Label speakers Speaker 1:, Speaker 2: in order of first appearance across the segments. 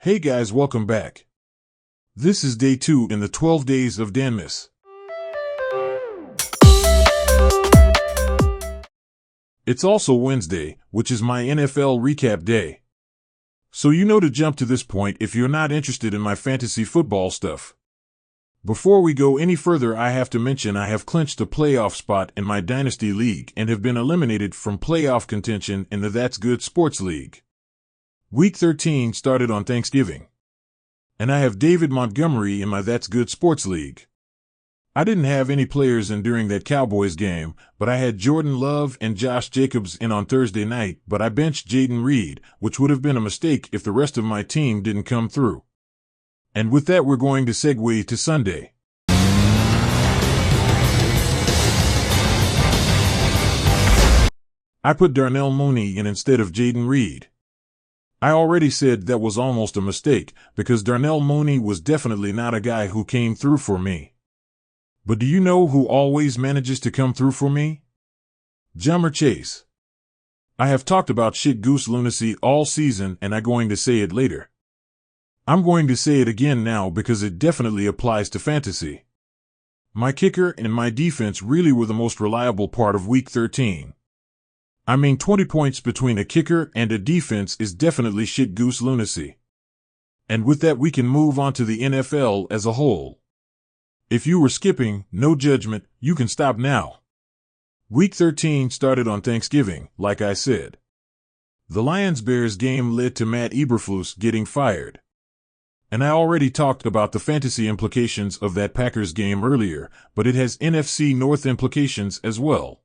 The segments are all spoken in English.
Speaker 1: Hey guys, welcome back. This is day 2 in the 12 days of Danmas. It's also Wednesday, which is my NFL recap day. So you know to jump to this point if you're not interested in my fantasy football stuff. Before we go any further, I have to mention I have clinched a playoff spot in my Dynasty League and have been eliminated from playoff contention in the That's Good Sports League. Week 13 started on Thanksgiving. And I have David Montgomery in my That's Good Sports League. I didn't have any players in during that Cowboys game, but I had Jordan Love and Josh Jacobs in on Thursday night, but I benched Jaden Reed, which would have been a mistake if the rest of my team didn't come through. And with that, we're going to segue to Sunday. I put Darnell Mooney in instead of Jaden Reed. I already said that was almost a mistake, because Darnell Mooney was definitely not a guy who came through for me. But do you know who always manages to come through for me? Jamar Chase. I have talked about shit goose lunacy all season, and I'm going to say it later. I'm going to say it again now because it definitely applies to fantasy. My kicker and my defense really were the most reliable part of Week 13. 20 points between a kicker and a defense is definitely shit goose lunacy. And with that, we can move on to the NFL as a whole. If you were skipping, no judgment, you can stop now. Week 13 started on Thanksgiving, like I said. The Lions-Bears game led to Matt Eberflus getting fired. And I already talked about the fantasy implications of that Packers game earlier, but it has NFC North implications as well.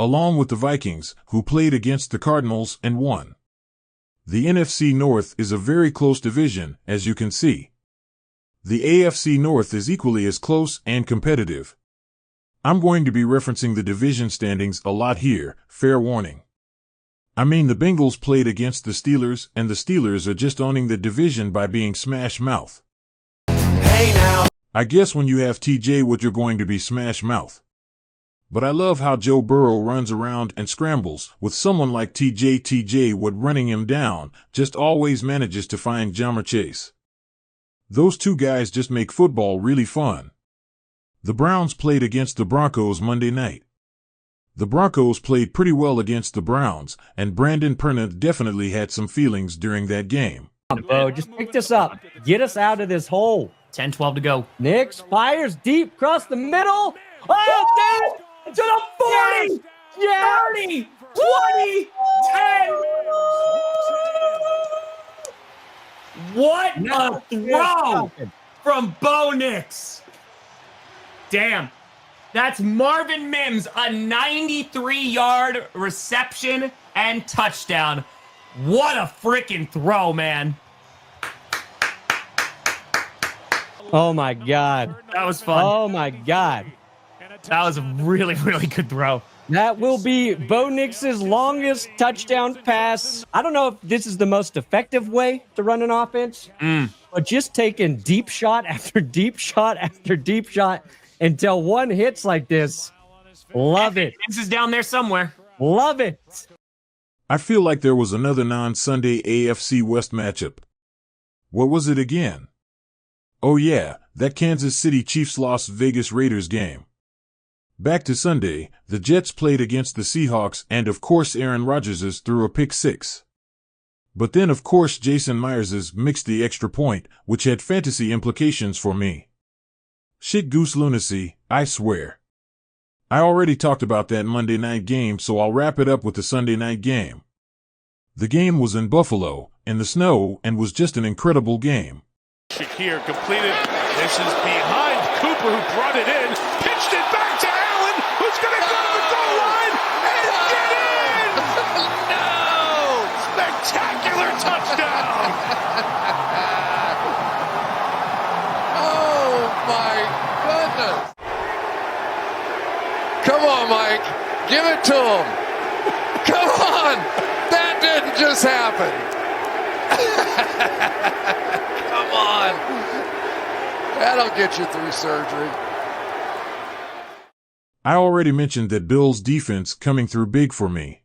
Speaker 1: Along with the Vikings, who played against the Cardinals and won. The NFC North is a very close division, as you can see. The AFC North is equally as close and competitive. I'm going to be referencing the division standings a lot here, fair warning. The Bengals played against the Steelers, and the Steelers are just owning the division by being smash mouth. Hey now! I guess when you have TJ Watt, you're going to be smash mouth. But I love how Joe Burrow runs around and scrambles, with someone like TJ Watt running him down, just always manages to find Jamar Chase. Those two guys just make football really fun. The Browns played against the Broncos Monday night. The Broncos played pretty well against the Browns, and Brandon Pernant definitely had some feelings during that game.
Speaker 2: Bo, just pick this up. Get us out of this hole.
Speaker 3: 10-12 to go.
Speaker 2: Nix fires deep across the middle. Oh, dude! To the 40! Yeah!
Speaker 3: 30! 20! 10! What a throw from Bo Nix! Damn. That's Marvin Mims, a 93-yard reception and touchdown. What a freaking throw, man.
Speaker 2: Oh, my God.
Speaker 3: That was fun.
Speaker 2: Oh, my God.
Speaker 3: That was a really, really good throw.
Speaker 2: That will be Bo Nix's longest touchdown pass. I don't know if this is the most effective way to run an offense, but just taking deep shot after deep shot after deep shot until one hits like this. Love it.
Speaker 3: This is down there somewhere.
Speaker 2: Love it.
Speaker 1: I feel like there was another non-Sunday AFC West matchup. What was it again? Oh yeah, that Kansas City Chiefs-Las Vegas Raiders game. Back to Sunday, the Jets played against the Seahawks, and of course Aaron Rodgers threw a pick six. But then of course Jason Myers mixed the extra point, which had fantasy implications for me. Shit goose lunacy, I swear. I already talked about that Monday night game, so I'll wrap it up with the Sunday night game. The game was in Buffalo, in the snow, and was just an incredible game.
Speaker 4: Shakir completed. This is behind Cooper, who brought it in, pitched it back to Allen, who's going to go to the goal line and get in! No! Spectacular touchdown!
Speaker 5: Oh my goodness! Come on, Mike, give it to him. Come on, that didn't just happen. Come on. That'll get you through surgery.
Speaker 1: I already mentioned that Bill's defense coming through big for me.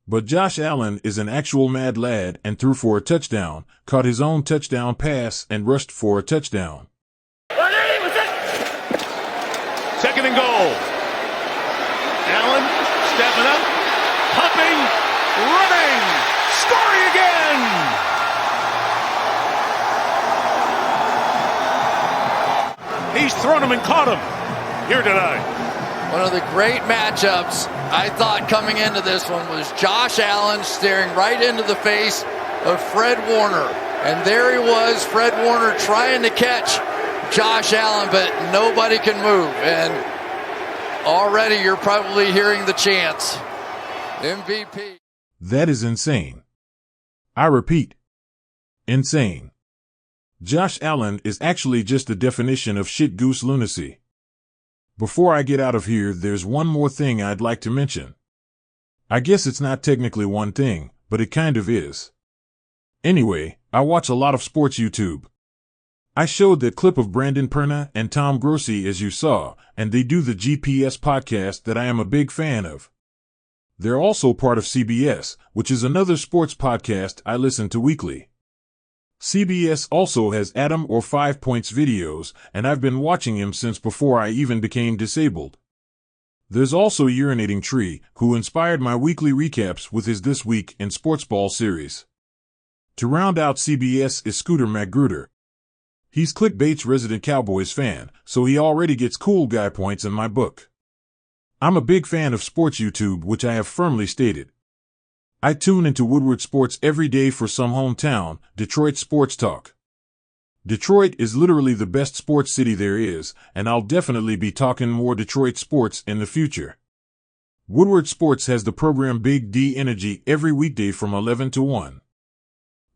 Speaker 1: But Josh Allen is an actual mad lad and threw for a touchdown, caught his own touchdown pass, and rushed for a touchdown.
Speaker 4: Second and goal. Allen stepping up, pumping, running, scoring again. He's thrown him and caught him here tonight.
Speaker 5: One of the great matchups I thought coming into this one was Josh Allen staring right into the face of Fred Warner. And there he was, Fred Warner trying to catch Josh Allen, but nobody can move. And already you're probably hearing the chants. MVP.
Speaker 1: That is insane. I repeat, insane. Josh Allen is actually just the definition of shit goose lunacy. Before I get out of here, there's one more thing I'd like to mention. I guess it's not technically one thing, but it kind of is. Anyway, I watch a lot of sports YouTube. I showed that clip of Brandon Perna and Tom Grossi as you saw, and they do the GPS podcast that I am a big fan of. They're also part of CBS, which is another sports podcast I listen to weekly. CBS also has Adam or 5 Points videos, and I've been watching him since before I even became disabled. There's also Urinating Tree, who inspired my weekly recaps with his This Week in Sports Ball series. To round out CBS is Scooter Magruder. He's Clickbait's resident Cowboys fan, so he already gets cool guy points in my book. I'm a big fan of sports YouTube, which I have firmly stated. I tune into Woodward Sports every day for some hometown, Detroit sports talk. Detroit is literally the best sports city there is, and I'll definitely be talking more Detroit sports in the future. Woodward Sports has the program Big D Energy every weekday from 11 to 1.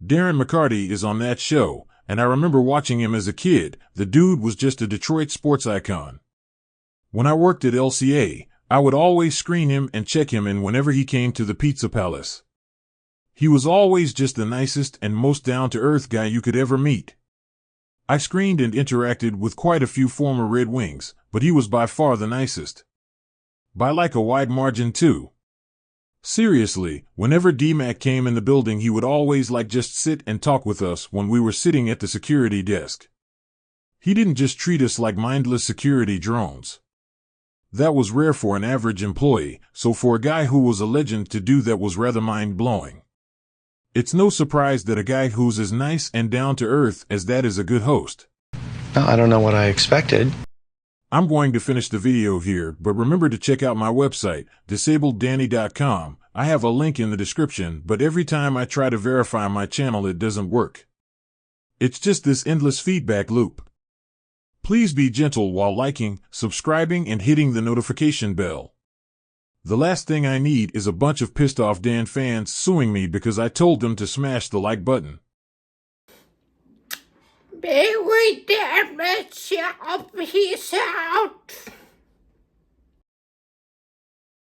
Speaker 1: Darren McCarty is on that show, and I remember watching him as a kid. The dude was just a Detroit sports icon. When I worked at LCA, I would always screen him and check him in whenever he came to the Pizza Palace. He was always just the nicest and most down-to-earth guy you could ever meet. I screened and interacted with quite a few former Red Wings, but he was by far the nicest. By like a wide margin too. Seriously, whenever D-Mac came in the building, he would always just sit and talk with us when we were sitting at the security desk. He didn't just treat us like mindless security drones. That was rare for an average employee, so for a guy who was a legend to do that was rather mind-blowing. It's no surprise that a guy who's as nice and down-to-earth as that is a good host.
Speaker 6: Well, I don't know what I expected.
Speaker 1: I'm going to finish the video here, but remember to check out my website, disableddanny.com. I have a link in the description, but every time I try to verify my channel it doesn't work. It's just this endless feedback loop. Please be gentle while liking, subscribing, and hitting the notification bell. The last thing I need is a bunch of pissed off Dan fans suing me because I told them to smash the like button.
Speaker 7: Be with Danmas, peace out.